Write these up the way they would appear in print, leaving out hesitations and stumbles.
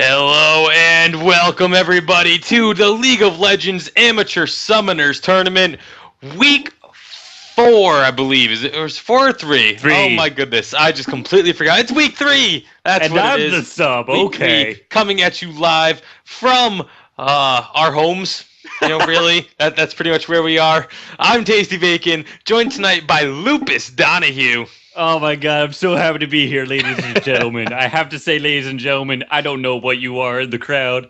Hello and welcome everybody to the League of Legends Amateur Summoners Tournament, Week 4, I believe. Is it? Or is 4 or 3? Oh my goodness, I just completely forgot. It's Week 3! That's and what I'm it is. The sub, Week okay. 3, coming at you live from our homes. Really, that's pretty much where we are. I'm Tasty Bacon, joined tonight by Lupus Donahue. Oh my god, I'm so happy to be here, ladies and gentlemen. I have to say, ladies and gentlemen, I don't know what you are in the crowd.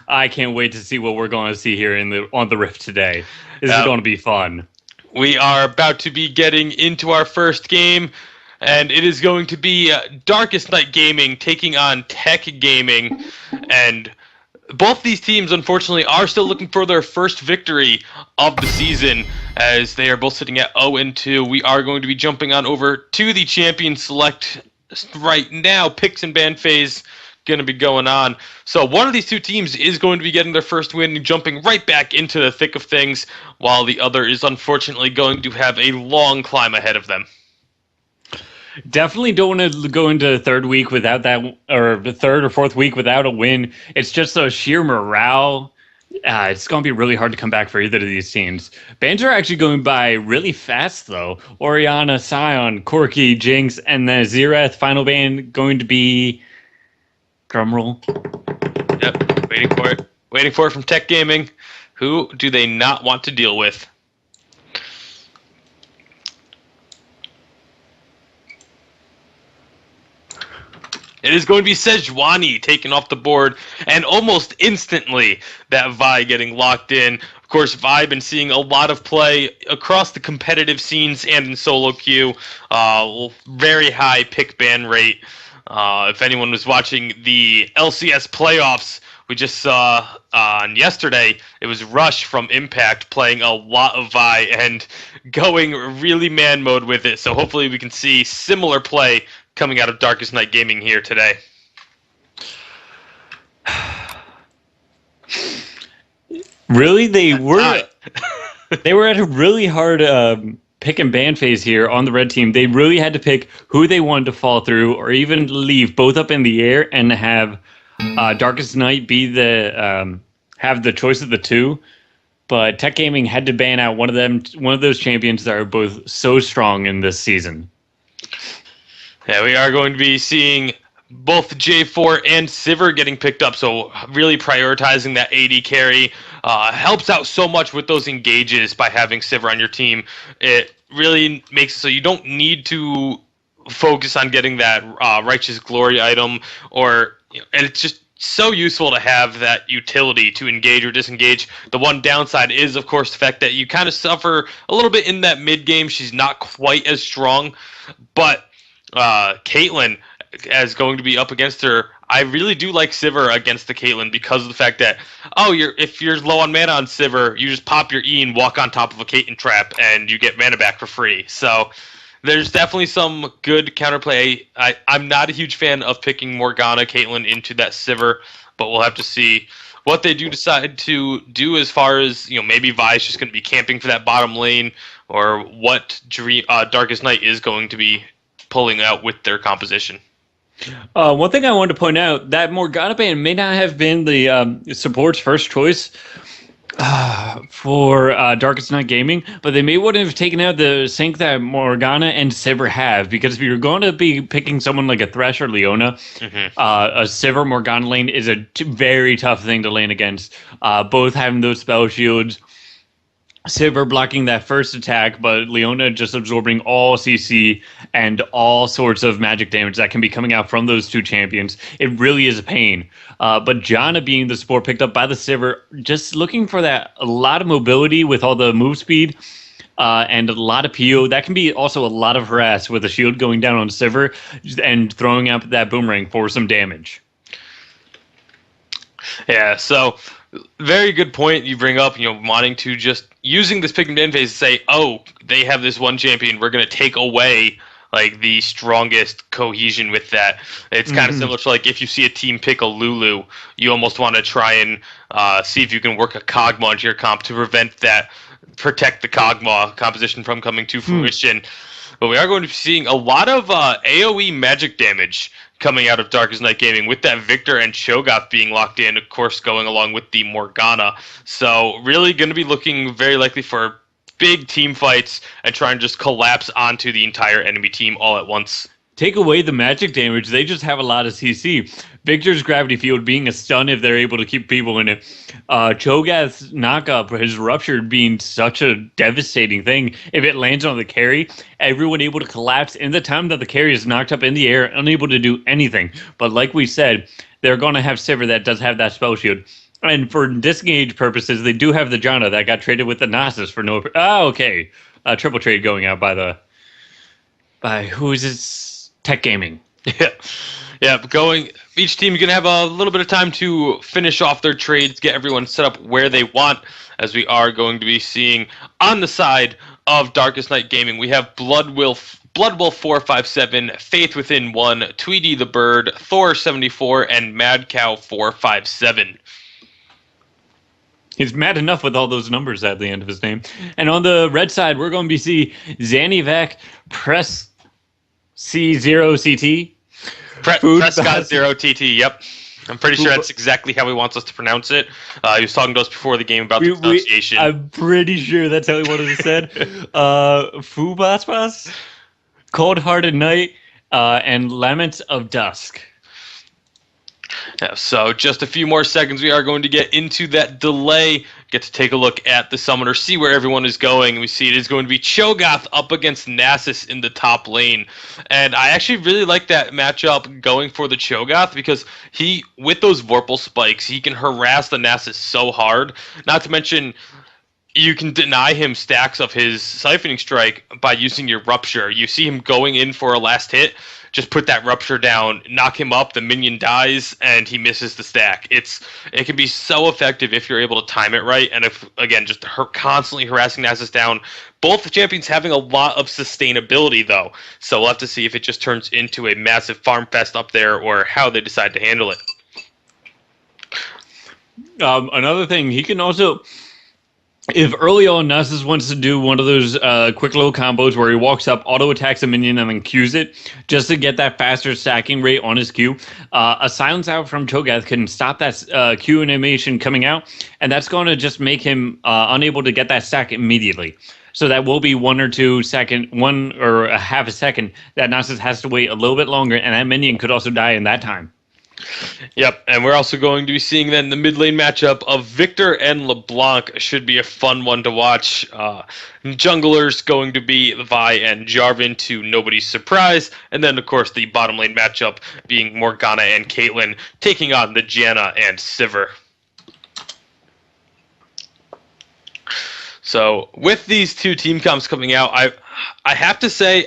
I can't wait to see what we're going to see here on the Rift today. This is going to be fun. We are about to be getting into our first game, and it is going to be Darkest Night Gaming taking on Teck Gaming, and both these teams, unfortunately, are still looking for their first victory of the season, as they are both sitting at 0-2. We are going to be jumping on over to the Champion Select right now. Picks and ban phase going to be going on. So one of these two teams is going to be getting their first win and jumping right back into the thick of things, while the other is unfortunately going to have a long climb ahead of them. Definitely don't want to go into the third week without that, or the third or fourth week without a win. It's just a sheer morale. It's going to be really hard to come back for either of these teams. Bans are actually going by really fast, though. Orianna, Sion, Corki, Jinx, and then Xerath final ban going to be... Drumroll. Yep, waiting for it. Waiting for it from Teck Gaming. Who do they not want to deal with? It is going to be Sejuani taken off the board, and almost instantly that Vi getting locked in. Of course, Vi been seeing a lot of play across the competitive scenes and in solo queue. Very high pick ban rate. If anyone was watching the LCS playoffs, we just saw on yesterday, it was Rush from Impact playing a lot of Vi and going really man mode with it. So hopefully we can see similar play coming out of Darkest Night Gaming here today. Really, they were at a really hard pick and ban phase here on the red team. They really had to pick who they wanted to fall through, or even leave both up in the air and have Darkest Night be the have the choice of the two. But Teck Gaming had to ban out one of those champions that are both so strong in this season. Yeah, we are going to be seeing both J4 and Sivir getting picked up, so really prioritizing that AD carry helps out so much with those engages by having Sivir on your team. It really makes it so you don't need to focus on getting that Righteous Glory item, and it's just so useful to have that utility to engage or disengage. The one downside is, of course, the fact that you kind of suffer a little bit in that mid game. She's not quite as strong, but Caitlyn as going to be up against her. I really do like Sivir against the Caitlyn because of the fact that if you're low on mana on Sivir, you just pop your E and walk on top of a Caitlyn trap and you get mana back for free. So there's definitely some good counterplay. I'm not a huge fan of picking Morgana Caitlyn into that Sivir, but we'll have to see what they do decide to do as far as, maybe Vi's just going to be camping for that bottom lane, or what Darkest Night is going to be pulling out with their composition. One thing I wanted to point out, that Morgana ban may not have been the support's first choice for Darkest Night Gaming, but they may want to have taken out the sync that Morgana and Sivir have, because if you're going to be picking someone like a Thresh or Leona, a Sivir Morgana lane is a very tough thing to lane against. Both having those spell shields, Sivir blocking that first attack, but Leona just absorbing all CC and all sorts of magic damage that can be coming out from those two champions. It really is a pain. But Janna being the support picked up by the Sivir, just looking for a lot of mobility with all the move speed and a lot of PO. That can be also a lot of harass with a shield going down on Sivir and throwing up that boomerang for some damage. Yeah, so very good point you bring up, wanting to just using this pick and ban phase to say, they have this one champion, we're going to take away the strongest cohesion with that. It's kind of similar to if you see a team pick a Lulu, you almost want to try and see if you can work a Kog'Maw into your comp to protect the Kog'Maw composition from coming to fruition. But we are going to be seeing a lot of AoE magic damage coming out of Darkest Night Gaming, with that Victor and Cho'Gath being locked in, of course, going along with the Morgana. So really going to be looking very likely for big team fights and try and just collapse onto the entire enemy team all at once. Take away the magic damage, they just have a lot of CC. Victor's gravity field being a stun if they're able to keep people in it. Cho'Gath's knockup, his rupture being such a devastating thing. If it lands on the carry, everyone able to collapse in the time that the carry is knocked up in the air, unable to do anything. But like we said, they're going to have Sivir that does have that spell shield. And for disengage purposes, they do have the Janna that got traded with the Nasus for no... okay. Triple trade going out by who is this? Teck Gaming. Yeah, each team is going to have a little bit of time to finish off their trades, get everyone set up where they want, as we are going to be seeing on the side of Darkest Night Gaming. We have Bloodwolf 457, Faith Within 1, Tweety the Bird, Thor 74, and Mad Cow 457. He's mad enough with all those numbers at the end of his name. And on the red side, we're going to be seeing Zanivac Press C0CT. Prescott 0TT, yep. I'm pretty sure that's exactly how he wants us to pronounce it. He was talking to us before the game about the pronunciation. I'm pretty sure that's how he wanted it said. Fubaspas, Cold Hearted Night, and Laments of Dusk. Yeah, so just a few more seconds, we are going to get into that delay, get to take a look at the summoner, see where everyone is going. We see it is going to be Cho'Gath up against Nasus in the top lane. And I actually really like that matchup going for the Cho'Gath because with those Vorpal spikes, he can harass the Nasus so hard. Not to mention, you can deny him stacks of his Siphoning Strike by using your Rupture. You see him going in for a last hit, just put that Rupture down, knock him up, the minion dies, and he misses the stack. It can be so effective if you're able to time it right, and if, again, just constantly harassing Nasus down. Both the champions having a lot of sustainability, though, so we'll have to see if it just turns into a massive farm fest up there or how they decide to handle it. Another thing, he can also... If early on Nasus wants to do one of those quick little combos where he walks up, auto attacks a minion, and then Qs it, just to get that faster stacking rate on his Q, a silence out from Cho'Gath can stop that Q animation coming out, and that's going to just make him unable to get that stack immediately. So that will be 1 or 2 seconds, 1 or a half a second that Nasus has to wait a little bit longer, and that minion could also die in that time. Yep, and we're also going to be seeing then the mid lane matchup of Victor and LeBlanc. Should be a fun one to watch. Junglers going to be Vi and Jarvan, to nobody's surprise. And then, of course, the bottom lane matchup being Morgana and Caitlyn taking on the Janna and Sivir. So, with these two team comps coming out, I have to say,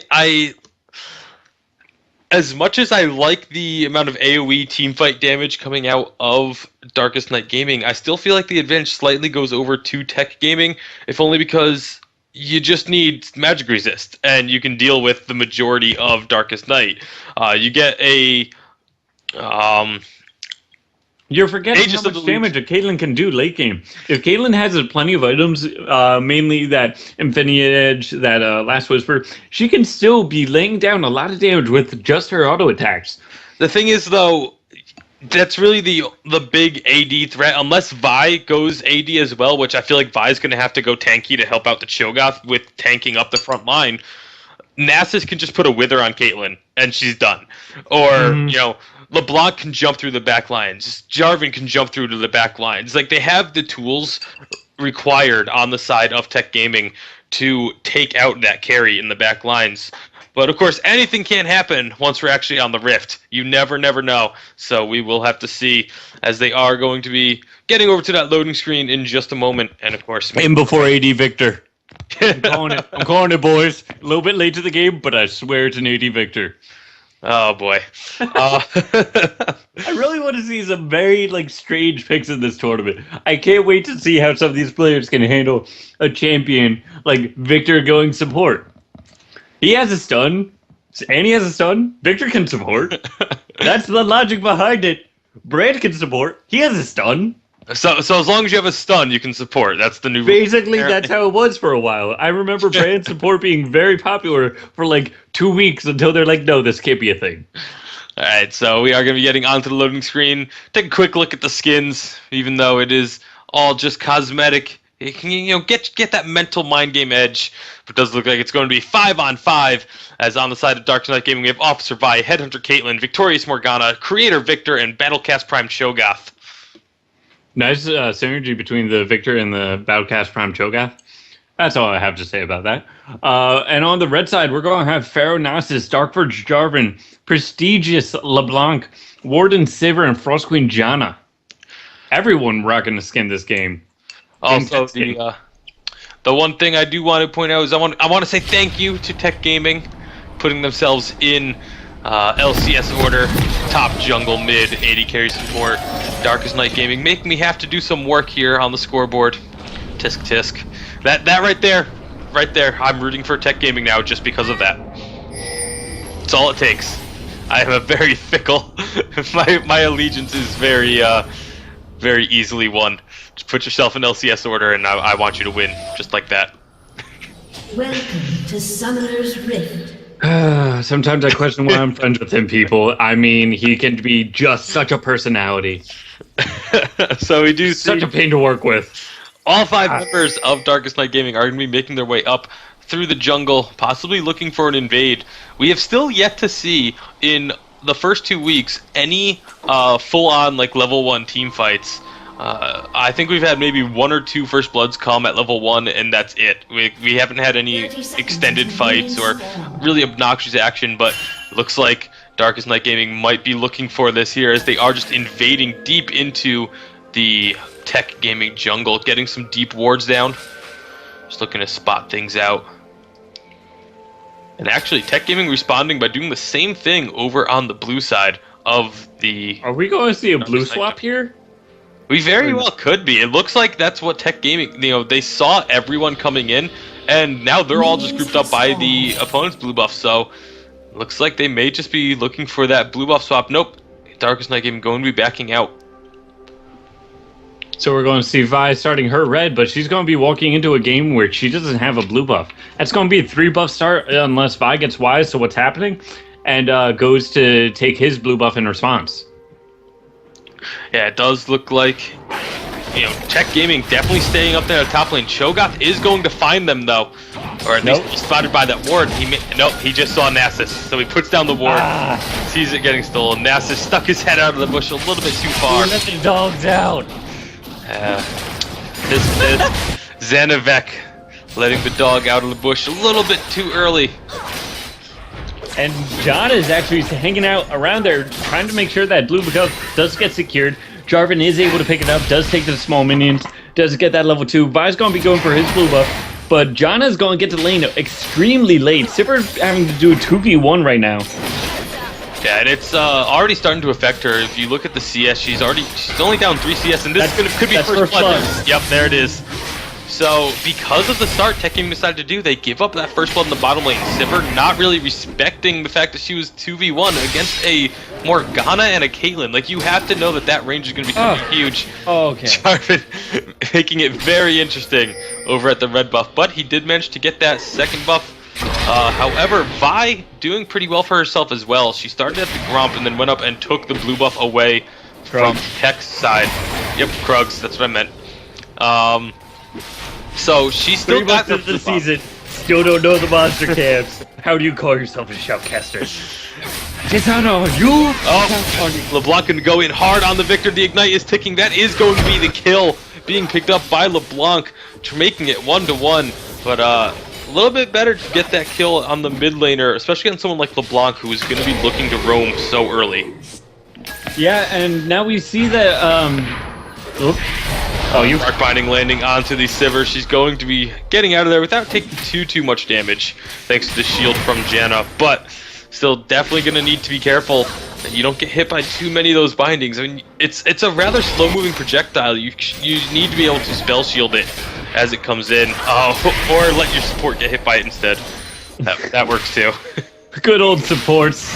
as much as I like the amount of AoE teamfight damage coming out of Darkest Night Gaming, I still feel like the advantage slightly goes over to Teck Gaming, if only because you just need magic resist, and you can deal with the majority of Darkest Night. You get a... You're forgetting how much damage a Caitlyn can do late game. If Caitlyn has plenty of items, mainly that Infinity Edge, that Last Whisper, she can still be laying down a lot of damage with just her auto attacks. The thing is, though, that's really the big AD threat, unless Vi goes AD as well, which I feel like Vi's going to have to go tanky to help out the Cho'Gath with tanking up the front line. Nasus can just put a Wither on Caitlyn, and she's done. Or, LeBlanc can jump through the back lines. Jarvan can jump through to the back lines. Like, they have the tools required on the side of Teck Gaming to take out that carry in the back lines. But, of course, anything can happen once we're actually on the Rift. You never know. So we will have to see, as they are going to be getting over to that loading screen in just a moment. And, of course... In before AD Victor. I'm calling it, boys. A little bit late to the game, but I swear it's an AD Victor. Oh boy! I really want to see some very strange picks in this tournament. I can't wait to see how some of these players can handle a champion like Victor going support. He has a stun, and he has a stun. Victor can support. That's the logic behind it. Brand can support. He has a stun. So as long as you have a stun, you can support. That's the new... Basically, that's how it was for a while. I remember brand support being very popular for 2 weeks until they're like, no, this can't be a thing. All right, so we are going to be getting onto the loading screen. Take a quick look at the skins, even though it is all just cosmetic. It can, get that mental mind game edge. But it does look like it's going to be 5-on-5. As on the side of Dark Knight Gaming, we have Officer Vi, Headhunter Caitlyn, Victorious Morgana, Creator Victor, and Battlecast Prime Cho'Gath. Nice synergy between the Victor and the Battlecast Prime Cho'Gath. That's all I have to say about that. And on the red side, we're going to have Pharaoh Nasus, Darkforge Jarvan, Prestigious LeBlanc, Warden Sivir, and Frost Queen Janna. Everyone rocking the skin this game. Also, the one thing I do want to point out is I want to say thank you to Teck Gaming, putting themselves in LCS order, top jungle, mid, 80 carry support, Darkest Night Gaming, making me have to do some work here on the scoreboard. Tisk tisk. That right there, I'm rooting for Teck Gaming now just because of that. That's all it takes. I am a very fickle. my allegiance is very easily won. Just put yourself in LCS order, and I want you to win, just like that. Welcome to Summoner's Rift. Sometimes I question why I'm friends with him, people. I mean, he can be just such a personality. So we do see such a pain to work with. All 5 members of Darkest Night Gaming are going to be making their way up through the jungle, possibly looking for an invade. We have still yet to see, in the first 2 weeks, any full-on level 1 team fights. I think we've had maybe 1 or 2 First Bloods come at level 1, and that's it. We haven't had any extended fights or really obnoxious action, but it looks like Darkest Night Gaming might be looking for this here, as they are just invading deep into the Teck Gaming jungle, getting some deep wards down. Just looking to spot things out. And actually, Teck Gaming responding by doing the same thing over on the blue side of the... Are we going to see a blue swap here? We very well could be. It looks like that's what Teck Gaming... they saw everyone coming in, and now they're all just grouped up by the opponent's blue buff, so... Looks like they may just be looking for that blue buff swap. Nope. Darkest Night Gaming going to be backing out. So we're going to see Vi starting her red, but she's going to be walking into a game where she doesn't have a blue buff. That's going to be a 3-buff start unless Vi gets wise to what's happening and goes to take his blue buff in response. Yeah, it does look like, Teck Gaming definitely staying up there at the top lane. Cho'Gath is going to find them, though. Or at least he's spotted by that ward. He just saw Nasus, so he puts down the ward, sees it getting stolen. Nasus stuck his head out of the bush a little bit too far. Let the dogs out. This is Zanavek letting the dog out of the bush a little bit too early. And Janna is actually hanging out around there, trying to make sure that blue buff does get secured. Jarvan is able to pick it up, does take the small minions, does get that level 2. Vi's going to be going for his blue buff, but Janna's going to get to the lane extremely late. Sivir's having to do a 2v1 right now. Yeah, and it's already starting to affect her. If you look at the CS, she's only down 3 CS, and this could be first blood. Yep, there it is. So, because of the start Teck Gaming decided to do, they give up that first blood in the bottom lane. Sivir not really respecting the fact that she was 2v1 against a Morgana and a Caitlyn. You have to know that range is going to be something huge. Oh, okay. Jarvan making it very interesting over at the red buff, but he did manage to get that second buff. However, Vi doing pretty well for herself as well. She started at the Gromp and then went up and took the blue buff away from Teck's side. Yep, Krugs, that's what I meant. So she still got the blue season. Still don't know the monster camps. How do you call yourself a shoutcaster? Dishonor you! Oh, LeBlanc can go in hard on the Victor. The Ignite is ticking. That is going to be the kill. Being picked up by LeBlanc, making it 1-1. But a little bit better to get that kill on the mid laner, especially on someone like LeBlanc, who is going to be looking to roam so early. Yeah, and now we see that, Dark Binding landing onto the Sivir. She's going to be getting out of there without taking too much damage, thanks to the shield from Janna. But still, definitely going to need to be careful that you don't get hit by too many of those bindings. I mean, it's a rather slow-moving projectile. You need to be able to spell shield it as it comes in, or let your support get hit by it instead. That works too. Good old supports.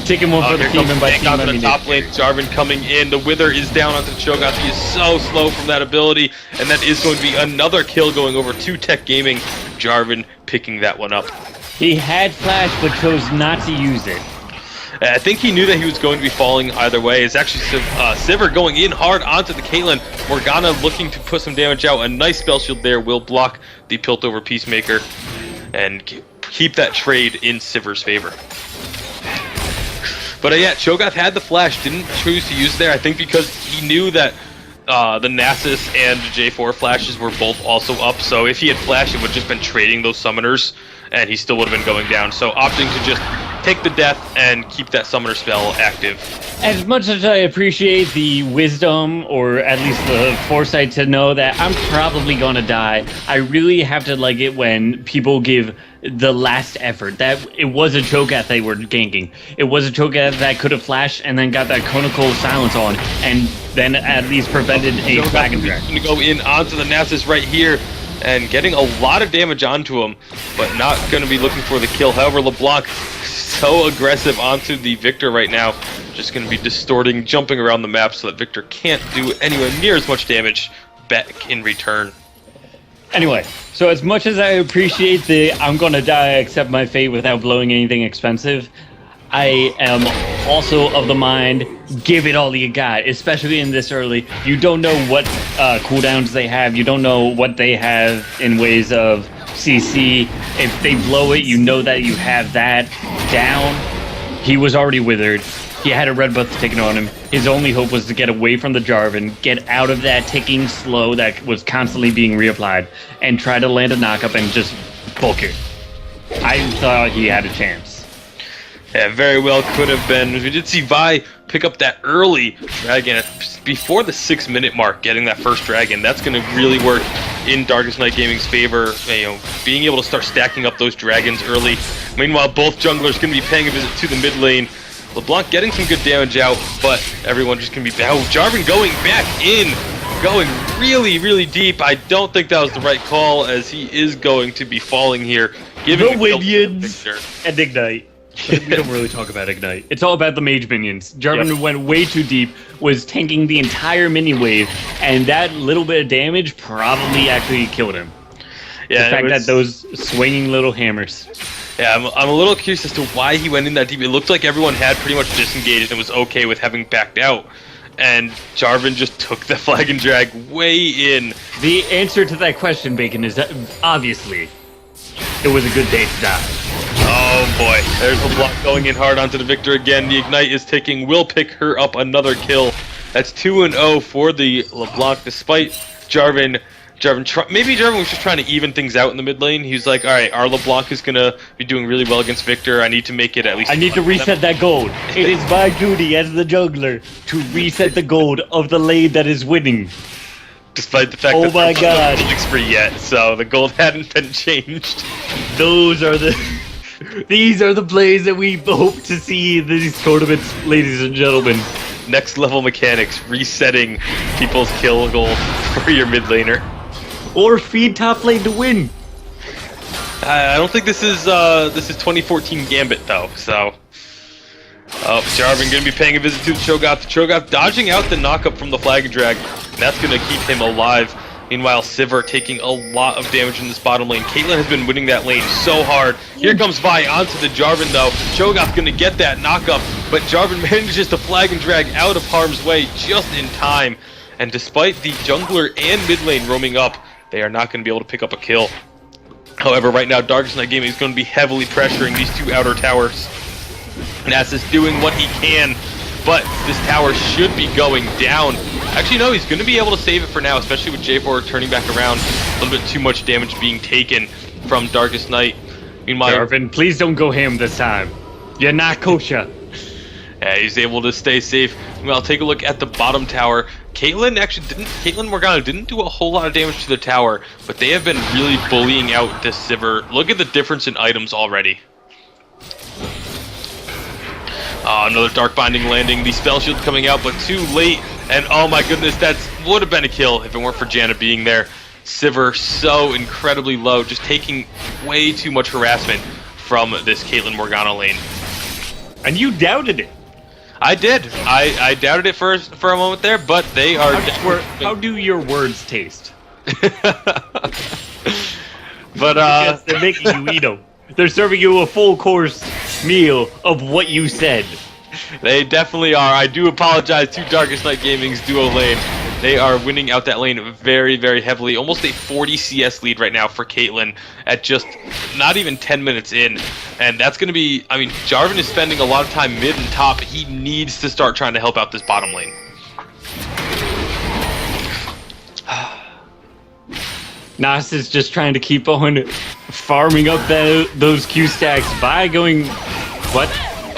Taking one for the team and by team onto the top lane. Jarvan coming in. The Wither is down onto Cho'Gath. He is so slow from that ability, and that is going to be another kill going over to Teck Gaming. Jarvan picking that one up. He had flash, but chose not to use it. I think he knew that he was going to be falling either way. It's actually Sivir going in hard onto the Caitlyn. Morgana looking to put some damage out. A nice spell shield there will block the Piltover Peacemaker and keep that trade in Sivir's favor. But yeah, Cho'Gath had the flash, didn't choose to use there. I think because he knew that the Nasus and J4 flashes were both also up. So if he had flashed, it would have just been trading those summoners, and he still would have been going down. So opting to just take the death and keep that summoner spell active. As much as I appreciate the wisdom, or at least the foresight to know that I'm probably going to die, I really have to like it when people give the last effort. That it was a Cho'Gath they were ganking. It was a Cho'Gath that could have flashed and then got that conical silence on, and then at least prevented a Dragon Drag. Going to go in onto the Nasus right here, and getting a lot of damage onto him, but not going to be looking for the kill. However, LeBlanc so aggressive onto the Victor right now, just going to be distorting, jumping around the map so that Victor can't do anywhere near as much damage back in return. Anyway, so as much as I appreciate the I'm going to die, accept my fate without blowing anything expensive, I am also of the mind, give it all you got, especially in this early. You don't know what cooldowns they have. You don't know what they have in ways of CC. If they blow it, you know that you have that down. He was already withered. He had a red buff taken on him. His only hope was to get away from the Jarvan, get out of that ticking slow that was constantly being reapplied, and try to land a knockup and just book it. I thought he had a chance. Yeah, very well could have been. We did see Vi pick up that early dragon before the 6-minute mark, getting that first dragon. That's going to really work in Darkest Night Gaming's favor, being able to start stacking up those dragons early. Meanwhile, both junglers going to be paying a visit to the mid lane. LeBlanc getting some good damage out, but everyone just going to be... Oh, Jarvan going back in, going really, really deep. I don't think that was the right call, as he is going to be falling here. Giving the minions and Ignite. We don't really talk about Ignite. It's all about the mage minions. Jarvan went way too deep, was tanking the entire mini wave, and that little bit of damage probably actually killed him. Yeah, the fact that those swinging little hammers. Yeah, I'm a little curious as to why he went in that deep. It looked like everyone had pretty much disengaged and was okay with having backed out. And Jarvan just took the flag and drag way in. The answer to that question, Bacon, is that obviously it was a good day to die. Oh boy, there's LeBlanc going in hard onto the Victor again. The Ignite is ticking, will pick her up another kill. That's 2-0 for the LeBlanc, despite Jarvan. Maybe Jarvan was just trying to even things out in the mid lane. He was like, alright, our LeBlanc is going to be doing really well against Victor. I need to make it at least... I need to reset that gold. It is my duty as the jungler to reset the gold of the lane that is winning. Despite the fact that my God. No spree yet, so the gold hadn't been changed. These are the plays that we hope to see in these tournaments, ladies and gentlemen. Next level mechanics, resetting people's kill goal for your mid laner. Or feed top lane to win. I don't think this is 2014 Gambit though, so... Oh, Jarvan going to be paying a visit to the Cho'Gath. Cho'Gath dodging out the knockup from the flag and drag, and that's going to keep him alive. Meanwhile, Sivir taking a lot of damage in this bottom lane. Caitlyn has been winning that lane so hard. Here comes Vi onto the Jarvan though. Cho'Gath going to get that knockup, but Jarvan manages to flag and drag out of harm's way just in time. And despite the jungler and mid lane roaming up, they are not going to be able to pick up a kill. However, right now, Darkest Night Gaming is going to be heavily pressuring these two outer towers. Nasus doing what he can, but this tower should be going down. Actually, no, he's going to be able to save it for now, especially with J4 turning back around. A little bit too much damage being taken from Darkest Night. Meanwhile, Jarvan, please don't go ham this time. You're not kosher. Yeah, he's able to stay safe. Meanwhile, take a look at the bottom tower. Caitlyn Morgana didn't do a whole lot of damage to the tower, but they have been really bullying out this Sivir. Look at the difference in items already. Another Dark Binding landing. The spell shield coming out, but too late. And oh my goodness, that would have been a kill if it weren't for Janna being there. Sivir so incredibly low, just taking way too much harassment from this Caitlyn Morgana lane. And you doubted it. I did. I doubted it for a moment there, but they are... How do your words taste? But Yes, they're making you eat them. They're serving you a full course meal of what you said. They definitely are. I do apologize to Darkest Night Gaming's duo lane. They are winning out that lane very, very heavily. Almost a 40 CS lead right now for Caitlyn at just not even 10 minutes in. And that's going to be, I mean, Jarvan is spending a lot of time mid and top. He needs to start trying to help out this bottom lane. Nas is just trying to keep on farming up those Q stacks by going... What?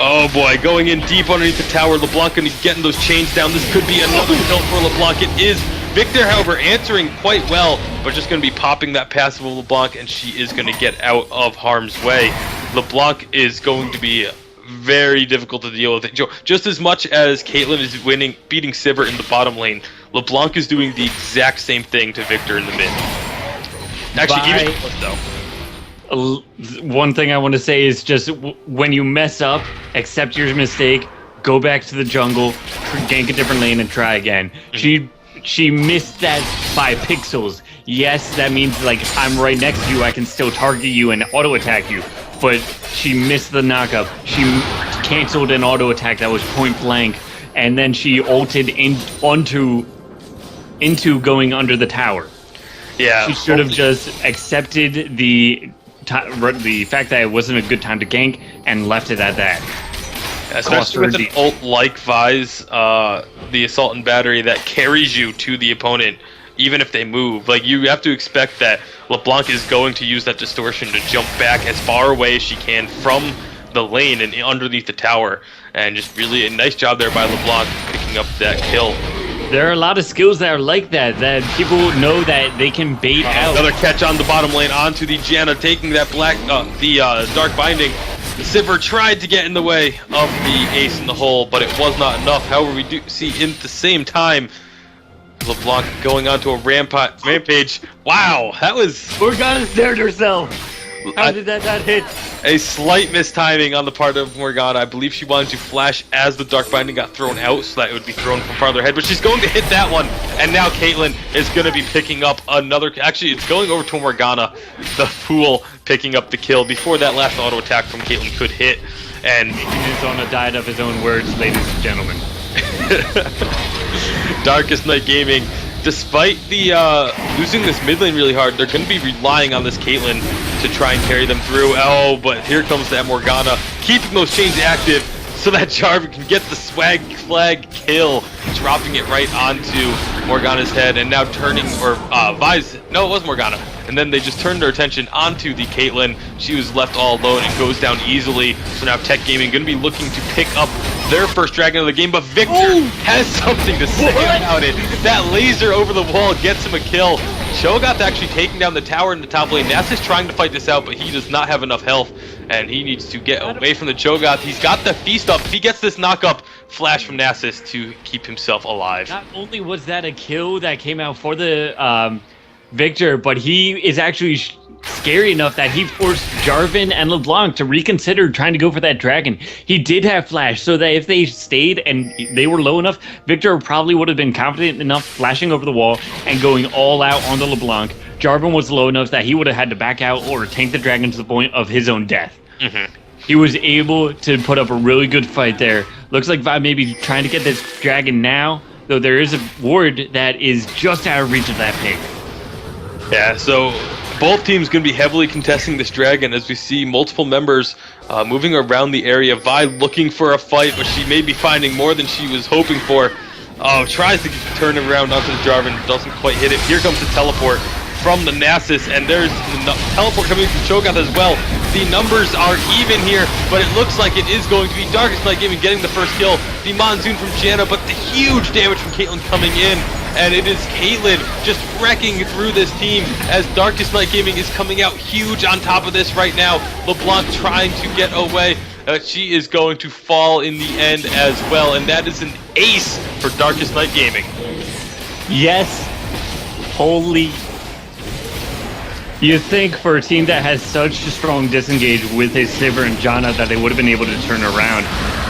Oh boy, going in deep underneath the tower. LeBlanc going to be getting those chains down. This could be another kill for LeBlanc. It is Victor, however, answering quite well, but just going to be popping that passive of LeBlanc, and she is going to get out of harm's way. LeBlanc is going to be very difficult to deal with. Just as much as Caitlyn is beating Sivir in the bottom lane, LeBlanc is doing the exact same thing to Victor in the mid. Actually, even though. One thing I want to say is just when you mess up, accept your mistake, go back to the jungle, gank a different lane, and try again. She missed that by pixels. Yes, that means like I'm right next to you, I can still target you and auto attack you. But she missed the knockup. She canceled an auto attack that was point blank, and then she ulted into going under the tower. Yeah, she should have just accepted the fact that it wasn't a good time to gank and left it at that. Especially with an ult like Vise, the Assault and Battery that carries you to the opponent, even if they move. Like, you have to expect that LeBlanc is going to use that distortion to jump back as far away as she can from the lane and underneath the tower. And just really a nice job there by LeBlanc picking up that kill. There are a lot of skills that are like that people know that they can bait out. Another catch on the bottom lane onto the Janna, taking that Dark Binding. The Sivir tried to get in the way of the ace in the hole, but it was not enough. However, we do see in the same time LeBlanc going onto a rampage. Wow, that was... Morgana stared herself. How did that not hit? A slight mistiming on the part of Morgana. I believe she wanted to flash as the Dark Binding got thrown out, so that it would be thrown from farther ahead. But she's going to hit that one, and now Caitlyn is going to be picking up another... Actually, it's going over to Morgana, the fool, picking up the kill before that last auto attack from Caitlyn could hit. And he is on a diet of his own words, ladies and gentlemen. Darkest Night Gaming, despite the losing this mid lane really hard, they're going to be relying on this Caitlyn to try and carry them through. Oh, but here comes that Morgana, keeping those chains active so that Jarvan can get the swag flag kill, dropping it right onto Morgana's head, and now turning, or Vise, no, it was Morgana. And then they just turned their attention onto the Caitlyn. She was left all alone and goes down easily. So now Teck Gaming going to be looking to pick up their first dragon of the game, but Victor has something to say about it. That laser over the wall gets him a kill. Cho'Gath actually taking down the tower in the top lane. Nasus is trying to fight this out, but he does not have enough health, and he needs to get away from the Cho'Gath. He's got the feast up. If he gets this knock up, flash from Nasus to keep himself alive. Not only was that a kill that came out for the Victor, but he is actually scary enough that he forced Jarvan and LeBlanc to reconsider trying to go for that dragon. He did have flash, so that if they stayed and they were low enough, Victor probably would have been confident enough flashing over the wall and going all out on the LeBlanc. Jarvan was low enough that he would have had to back out or tank the dragon to the point of his own death. He was able to put up a really good fight there. Looks like Vi may be trying to get this dragon now, though there is a ward that is just out of reach of that pig. Yeah, so both teams going to be heavily contesting this dragon as we see multiple members moving around the area. Vi looking for a fight, but she may be finding more than she was hoping for. Tries to turn it around onto the Jarvan, doesn't quite hit it. Here comes the teleport from the Nasus, and there's the teleport coming from Cho'Gath as well. The numbers are even here, but it looks like it is going to be Darkest Night Gaming getting the first kill. The Monsoon from Janna, but the huge damage from Caitlyn coming in. And it is Caitlyn just wrecking through this team as Darkest Night Gaming is coming out huge on top of this right now. LeBlanc trying to get away. She is going to fall in the end as well. And that is an ace for Darkest Night Gaming. Yes. Holy. You think for a team that has such a strong disengage with his Sivir and Janna that they would have been able to turn around.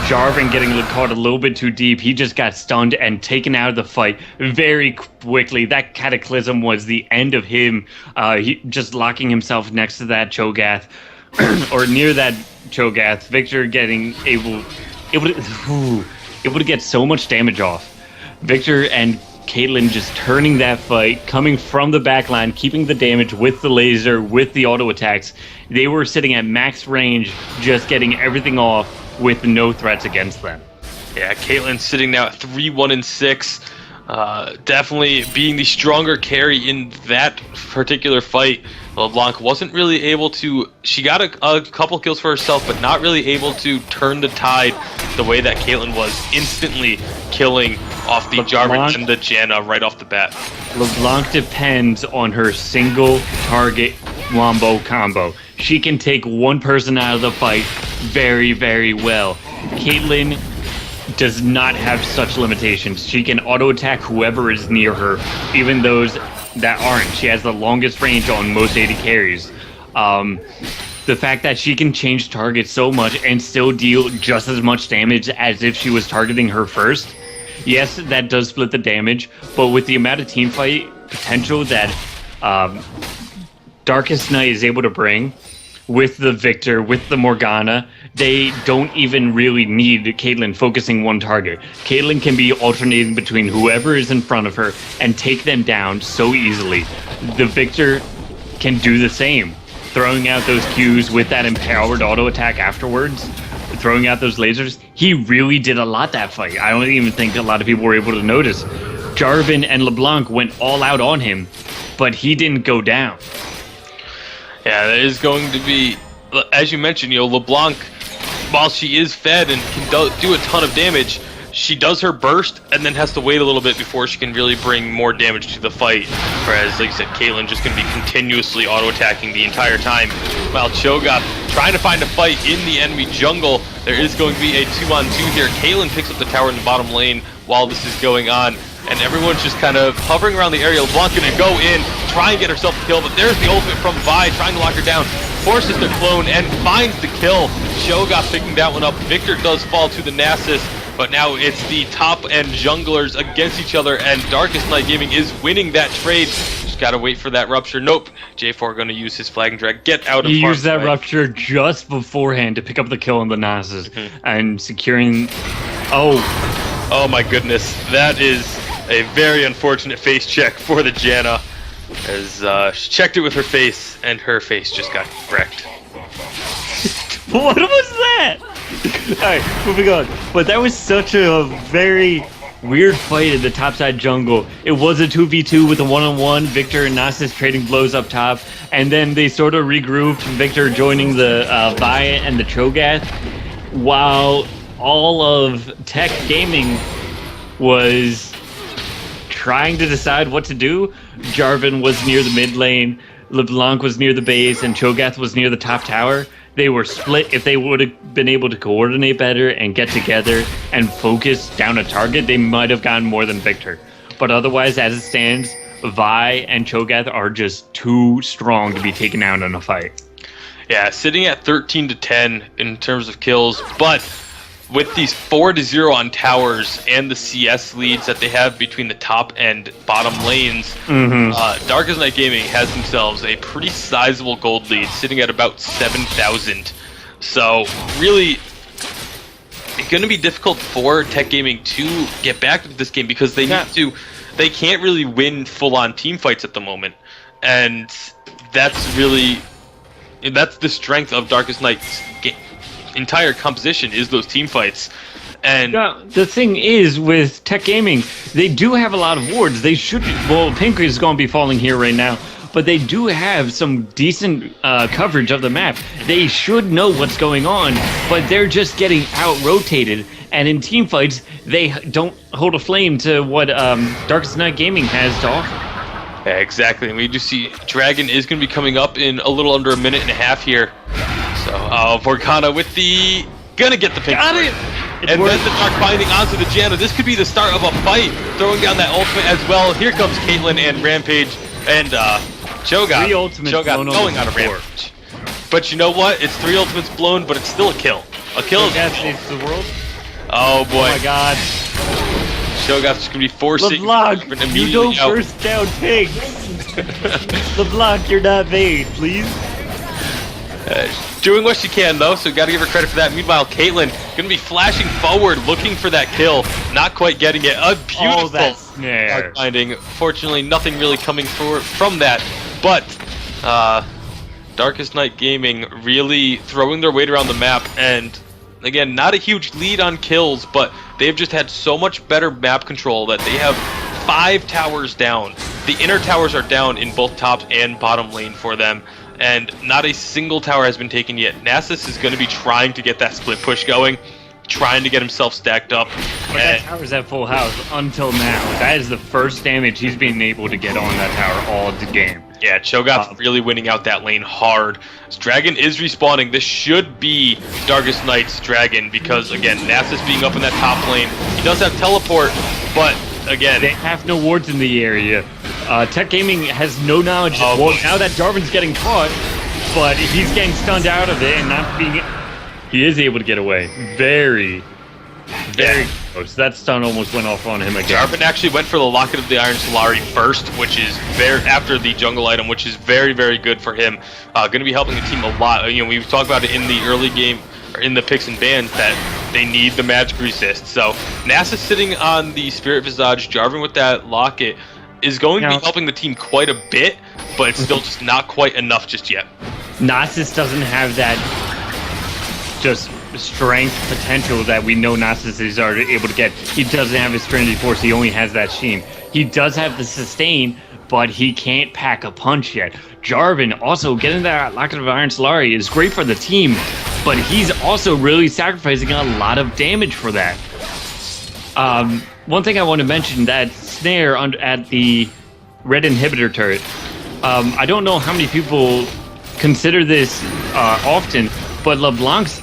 Jarvan getting caught a little bit too deep. He just got stunned and taken out of the fight very quickly. That Cataclysm was the end of him. He just locking himself next to that Cho'Gath. or near that Cho'Gath, Victor getting able to get so much damage off. Victor and Caitlyn just turning that fight, coming from the back line, keeping the damage with the laser, with the auto attacks. They were sitting at max range, just getting everything off with no threats against them. Yeah, Caitlyn sitting now at 3-1-6. Definitely being the stronger carry in that particular fight. LeBlanc wasn't really able to. She got a couple kills for herself, but not really able to turn the tide the way that Caitlyn was, instantly killing off the Jarvan and the Janna right off the bat. LeBlanc depends on her single target wombo combo. She can take one person out of the fight very, very well. Caitlyn does not have such limitations. She can auto attack whoever is near her, even those that aren't. She has the longest range on most AD carries. The fact that she can change targets so much and still deal just as much damage as if she was targeting her first. Yes, that does split the damage, but with the amount of teamfight potential that Darkest Night is able to bring, with the Victor, with the Morgana, they don't even really need Caitlyn focusing one target. Caitlyn can be alternating between whoever is in front of her and take them down so easily. The Victor can do the same, throwing out those Qs with that empowered auto attack afterwards, throwing out those lasers. He really did a lot that fight. I don't even think a lot of people were able to notice. Jarvan and LeBlanc went all out on him, but he didn't go down. Yeah, that is going to be, as you mentioned, LeBlanc, while she is fed and can do a ton of damage, she does her burst and then has to wait a little bit before she can really bring more damage to the fight. Whereas, like I said, Caitlyn just going to be continuously auto-attacking the entire time. While Cho'Gath trying to find a fight in the enemy jungle, there is going to be a 2-on-2 here. Caitlyn picks up the tower in the bottom lane while this is going on. And everyone's just kind of hovering around the area. LeBlanc going to go in, try and get herself a kill, but there's the ultimate from Vi, trying to lock her down. Forces the clone and finds the kill. Cho'Gath picking that one up. Victor does fall to the Nasus, but now it's the top end junglers against each other, and Darkest Night Gaming is winning that trade. Just gotta wait for that rupture. Nope. J4 going to use his flag and drag. Get out of He used that rupture just beforehand to pick up the kill on the Nasus and securing. Oh my goodness. That is a very unfortunate face check for the Janna, as she checked it with her face, and her face just got wrecked. What was that? Alright, moving on. But that was such a very weird fight in the topside jungle. It was a 2v2 with a 1-on-1, Victor and Nasus trading blows up top, and then they sort of regrouped, Victor joining the Vi and the Cho'Gath, while all of Teck Gaming was trying to decide what to do. Jarvan was near the mid lane, LeBlanc was near the base, and Cho'Gath was near the top tower. They were split. If they would have been able to coordinate better and get together and focus down a target, they might have gotten more than Victor. But otherwise, as it stands, Vi and Cho'Gath are just too strong to be taken out in a fight. Yeah, sitting at 13-10 in terms of kills, but with these 4-0 on towers and the CS leads that they have between the top and bottom lanes, Darkest Night Gaming has themselves a pretty sizable gold lead, sitting at about 7,000. So really, it's going to be difficult for Teck Gaming to get back into this game because they need to. They can't really win full-on team fights at the moment, and that's the strength of Darkest Night's entire composition is those team fights. And the thing is with Teck Gaming, they do have a lot of wards. They should Pink is going to be falling here right now, but they do have some decent coverage of the map. They should know what's going on, but they're just getting out-rotated, and in team fights they don't hold a flame to what Darkest Night Gaming has to offer. Yeah, exactly. And we do see Dragon is going to be coming up in a little under a minute and a half here. So, Morgana with the... Gonna get the pink sword. And then the Dark Binding onto the Janna. This could be the start of a fight. Throwing down that ultimate as well. Here comes Caitlyn and Rampage. And Cho'Gath. 3 ultimates blown going out of Rampage. But you know what? It's 3 ultimates blown, but it's still a kill. A kill is the world. Oh boy. Oh my god. Cho'Gath's just gonna be forcing LeBlanc, you don't out. burst down pigs. LeBlanc, you're not made, please. Doing what she can, though, so got to give her credit for that. Meanwhile, Caitlyn going to be flashing forward, looking for that kill. Not quite getting it. A beautiful snare finding. Fortunately, nothing really coming from that. But Darkest Night Gaming really throwing their weight around the map. And, again, not a huge lead on kills, but they've just had so much better map control that they have 5 towers down. The inner towers are down in both top and bottom lane for them, and not a single tower has been taken yet. Nasus is going to be trying to get that split push going, trying to get himself stacked up. But that tower's at full house until now. That is the first damage he's been able to get on that tower all of the game. Yeah, Cho'Gath really winning out that lane hard. This Dragon is respawning. This should be Darkest Night's Dragon because, again, Nasus being up in that top lane. He does have teleport, but, again... They have no wards in the area. Teck Gaming has no knowledge. Well, now that Jarvan's getting caught, but he's getting stunned out of it and not being... He is able to get away. Very close. That stun almost went off on him again. Jarvan actually went for the Locket of the Iron Solari first, which is after the jungle item, which is very, very good for him. Going to be helping the team a lot. You know, we've talked about it in the early game, or in the picks and bans, that they need the magic resist. So Nasus sitting on the Spirit Visage, Jarvan with that Locket is going to be helping the team quite a bit, but it's still just not quite enough just yet. Nasus doesn't have that just strength potential that we know Nasus is already able to get. He doesn't have his Trinity Force, he only has that Sheen. He does have the sustain, but he can't pack a punch yet. Jarvan also getting that Locket of Iron Solari is great for the team, but he's also really sacrificing a lot of damage for that. One thing I want to mention, that snare at the red inhibitor turret. I don't know how many people consider this often, but LeBlanc's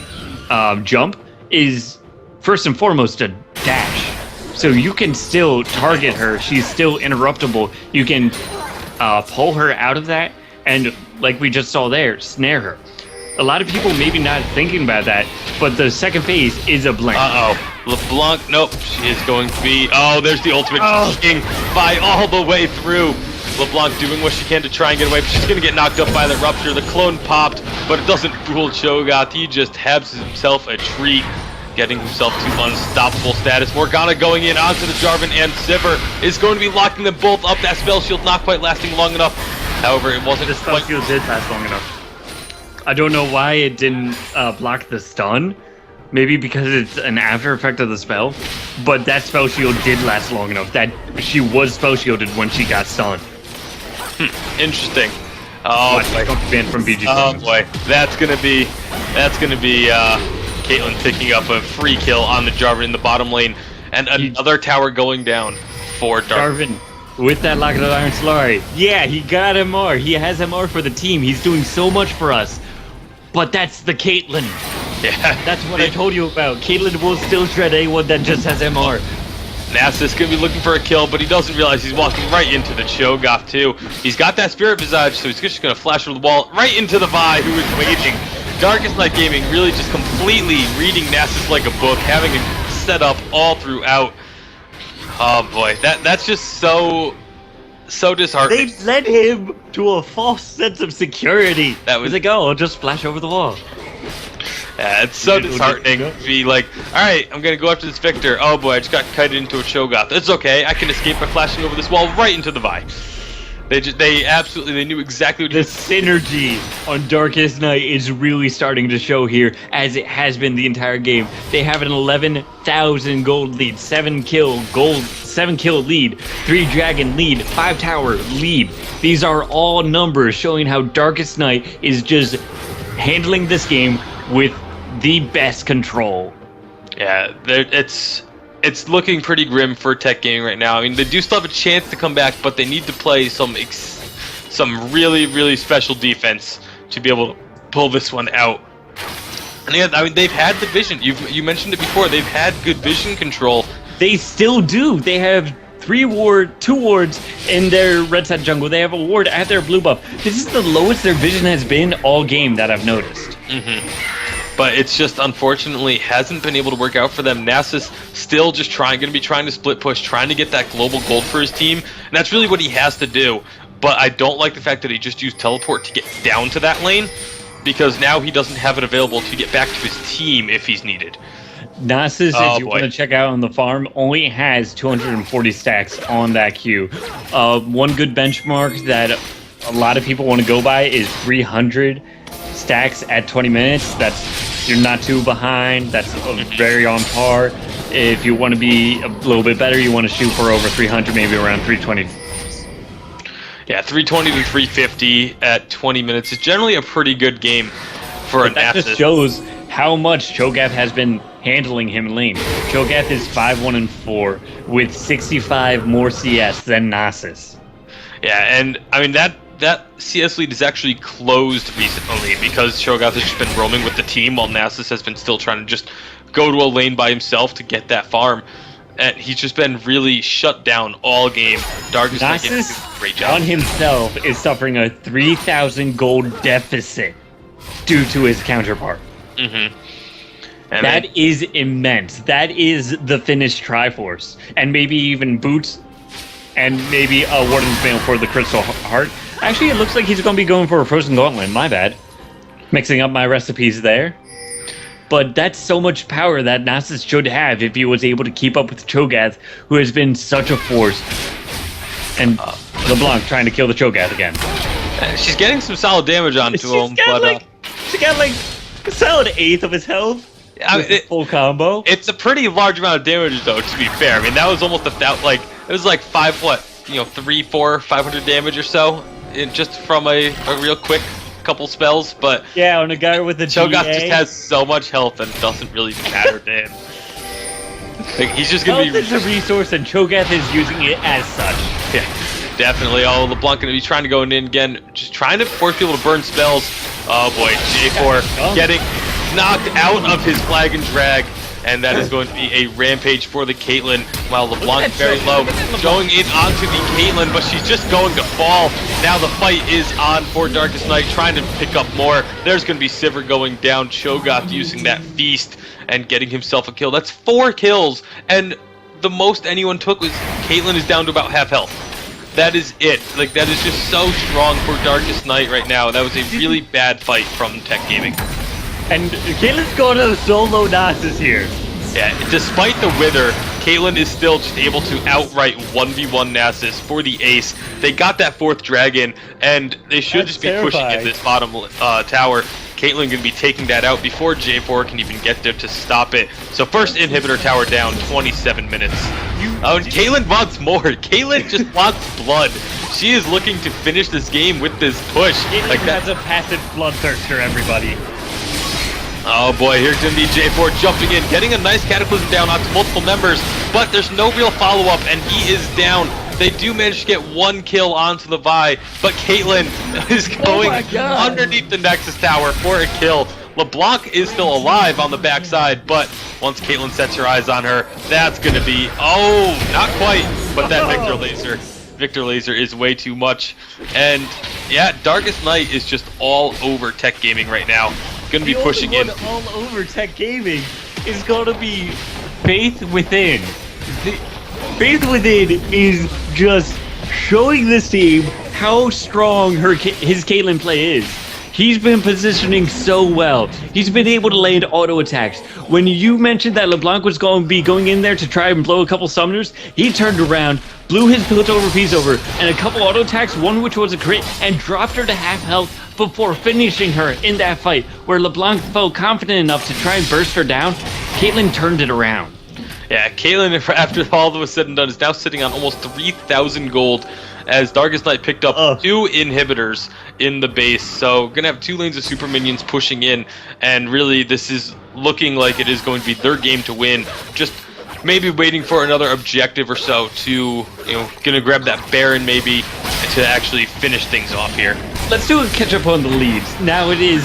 jump is first and foremost a dash. So you can still target her. She's still interruptible. You can pull her out of that and, like we just saw there, snare her. A lot of people maybe not thinking about that, but the second phase is a blank. LeBlanc, nope, she is going to be... Oh, there's the ultimate king by all the way through. LeBlanc doing what she can to try and get away, but she's going to get knocked up by the Rupture. The clone popped, but it doesn't fool Cho'Gath. He just has himself a treat, getting himself to unstoppable status. Morgana going in onto the Jarvan, and Sivir is going to be locking them both up. That spell shield not quite lasting long enough. However, it wasn't... The spell shield did last long enough. I don't know why it didn't block the stun. Maybe because it's an after effect of the spell. But that spell shield did last long enough that she was spell shielded when she got stunned. Interesting. Oh, banned from BG. Oh boy, that's gonna be Caitlyn picking up a free kill on the Jarvan in the bottom lane, and another tower going down for Jarvan. With that Locket of Iron Solari. Yeah, he got MR. He has MR for the team. He's doing so much for us. But that's the Caitlyn. Yeah. That's what I told you about. Caitlyn will still shred anyone that just has MR. Nasus gonna be looking for a kill, but he doesn't realize he's walking right into the Cho'Gath too. He's got that Spirit Visage, so he's just gonna flash over the wall right into the Vi, who is waiting. Darkest Night Gaming really just completely reading Nasus like a book, having it set up all throughout. Oh boy, that's just so disheartening. They led him to a false sense of security. That was like, oh, I'll just flash over the wall. Yeah, it's so disheartening to be like, alright, I'm gonna go after this Victor. Oh boy, I just got kited into a Cho'Gath. It's okay, I can escape by flashing over this wall right into the Vi. They knew exactly what... The synergy on Darkest Night is really starting to show here, as it has been the entire game. They have an 11,000 gold lead, 7 kill lead, 3 dragon lead, 5 tower lead. These are all numbers showing how Darkest Night is just handling this game with the best control. Yeah, it's looking pretty grim for Teck Gaming right now. I mean, they do still have a chance to come back, but they need to play some really, really special defense to be able to pull this one out. And yeah, I mean, they've had the vision. You mentioned it before. They've had good vision control. They still do. They have 2 wards in their red side jungle. They have a ward at their blue buff. This is the lowest their vision has been all game that I've noticed. But it's just unfortunately hasn't been able to work out for them. Nasus still just going to be trying to split push, trying to get that global gold for his team, and that's really what he has to do. But I don't like the fact that he just used teleport to get down to that lane. because now he doesn't have it available to get back to his team if he's needed. Nasus, if you want to check out on the farm, only has 240 stacks on that queue. One good benchmark that a lot of people want to go by is 300 stacks at 20 minutes. You're not too behind. That's very on par. If you want to be a little bit better, you want to shoot for over 300, maybe around 320. Yeah, 320 to 350 at 20 minutes is generally a pretty good game for an That just shows how much Cho'Gath has been handling him in lane. Cho'Gath is 5-1-4 with 65 more CS than Nasus. Yeah, and I mean that CS lead is actually closed recently because Cho'Gath has just been roaming with the team while Nasus has been still trying to just go to a lane by himself to get that farm. And he's just been really shut down all game. Darkest Knight getting a great job. On himself is suffering a 3,000 gold deficit due to his counterpart. And that is immense. That is the Finnish Triforce. And maybe even Boots and maybe a Warden's Mail for the Crystal Heart. Actually, it looks like he's going to be going for a Frozen Gauntlet. My bad. Mixing up my recipes there. But that's so much power that Nasus should have if he was able to keep up with Cho'Gath, who has been such a force. And LeBlanc trying to kill the Cho'Gath again. She's getting some solid damage onto him. She got like a solid eighth of his health. Full combo. It's a pretty large amount of damage, though, to be fair. I mean, that was almost it was like 3, 4, 500 damage or so, just from a real quick couple spells, but yeah, on a guy with a Cho'Gath just has so much health and it doesn't really matter to him. Like, he's just gonna It's a resource and Cho'Gath is using it as such. Yeah, definitely. Oh, LeBlanc gonna be trying to go in again, just trying to force people to burn spells. Oh boy, J4 getting knocked out of his flag and drag, and that is going to be a rampage for the Caitlyn, while LeBlanc very low, going in onto the Caitlyn, but she's just going to fall. Now the fight is on for Darkest Knight, trying to pick up more. There's going to be Sivir going down, Cho'Gath using that feast and getting himself a kill. That's 4 kills, and the most anyone took was Caitlyn is down to about half health. That is it. Like, that is just so strong for Darkest Knight right now. That was a really bad fight from Teck Gaming. And Caitlyn's going to solo Nasus here. Yeah, despite the wither, Caitlyn is still just able to outright 1v1 Nasus for the ace. They got that 4th dragon, and they should just be pushing at this bottom tower. Caitlyn going to be taking that out before J4 can even get there to stop it. So first inhibitor tower down, 27 minutes. And Caitlyn wants more. Caitlyn just wants blood. She is looking to finish this game with this push. Caitlyn has a passive bloodthirster, everybody. Oh boy, here's going to be J4 jumping in, getting a nice Cataclysm down onto multiple members, but there's no real follow-up, and he is down. They do manage to get 1 kill onto the Vi, but Caitlyn is going underneath the Nexus Tower for a kill. LeBlanc is still alive on the backside, but once Caitlyn sets her eyes on her, that's going to be, not quite, but that Victor Laser is way too much. And yeah, Darkest Knight is just all over Teck Gaming right now. Going to be pushing in. All over Teck Gaming is going to be Faith Within. Faith Within is just showing this team how strong his Caitlyn play is. He's been positioning so well. He's been able to land auto attacks. When you mentioned that LeBlanc was going to be going in there to try and blow a couple summoners, he turned around, blew his piltover piece over, and a couple auto attacks, one which was a crit, and dropped her to half health before finishing her in that fight, where LeBlanc felt confident enough to try and burst her down. Caitlyn turned it around. Yeah, Caitlyn, after all that was said and done, is now sitting on almost 3,000 gold, as Darkest Knight picked up 2 inhibitors in the base. So going to have 2 lanes of super minions pushing in, and really this is looking like it is going to be their game to win. Just maybe waiting for another objective or so to, going to grab that Baron maybe to actually finish things off here. Let's do a catch up on the leads. Now it is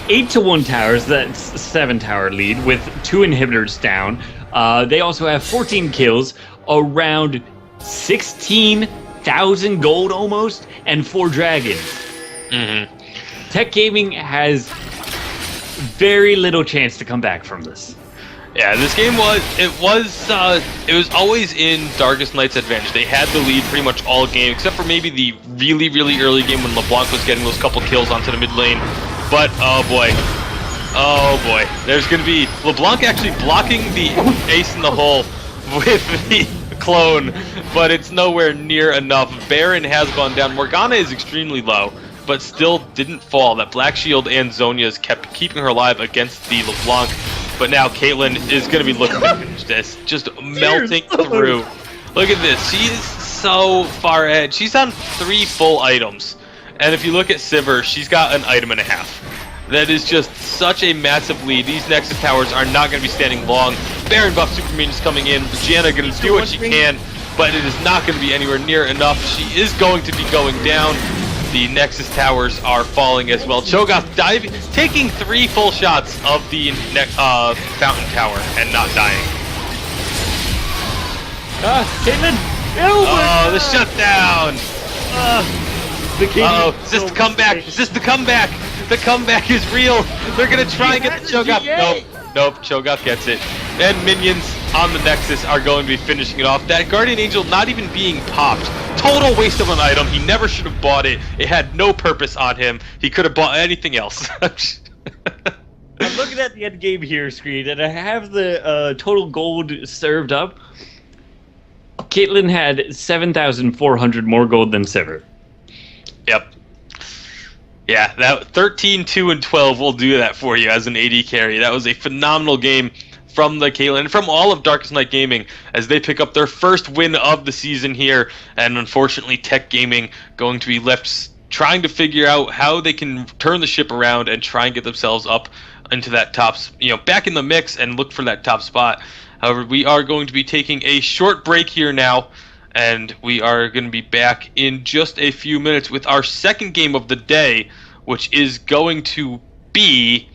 8-1 towers, that's 7 tower lead with 2 inhibitors down. They also have 14 kills, around 16,000 gold almost, and 4 dragons. Teck Gaming has very little chance to come back from this. Yeah, this game was always in Darkest Knight's advantage. They had the lead pretty much all game, except for maybe the really, really early game when LeBlanc was getting those couple kills onto the mid lane. But, oh boy. Oh boy. There's going to be LeBlanc actually blocking the ace in the hole with the clone, but it's nowhere near enough. Baron has gone down. Morgana is extremely low, but still didn't fall. That Black Shield and Zhonya's kept keeping her alive against the LeBlanc. But now Caitlyn is going to be looking to finish this. Just melting through. Look at this. She is so far ahead. She's on 3 full items. And if you look at Sivir, she's got an item and a half. That is just such a massive lead. These Nexus towers are not going to be standing long. Baron buff super minions coming in. Janna going to do what she can, but it is not going to be anywhere near enough. She is going to be going down. The Nexus towers are falling as well. Cho'Gath taking 3 full shots of the Fountain Tower and not dying. Caitlyn! Oh, the shutdown! Uh-oh, is this the comeback? Is this the comeback? The comeback is real. They're going to try and get the Cho'Gath. Nope, Cho'Gath gets it. And minions on the Nexus are going to be finishing it off. That Guardian Angel not even being popped. Total waste of an item. He never should have bought it. It had no purpose on him. He could have bought anything else. I'm looking at the end game here screen, and I have the total gold served up. Caitlyn had 7,400 more gold than Sivir. Yep. Yeah, that 13, 2, and 12 will do that for you as an AD carry. That was a phenomenal game from the Caitlyn and from all of Darkest Night Gaming as they pick up their first win of the season here. And unfortunately, Teck Gaming going to be left trying to figure out how they can turn the ship around and try and get themselves up into that top, back in the mix and look for that top spot. However, we are going to be taking a short break here now, and we are going to be back in just a few minutes with our second game of the day, which is going to be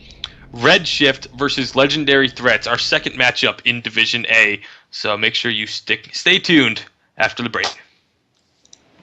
Redshift versus Legendary Threats, our second matchup in Division A. So make sure you stay tuned after the break.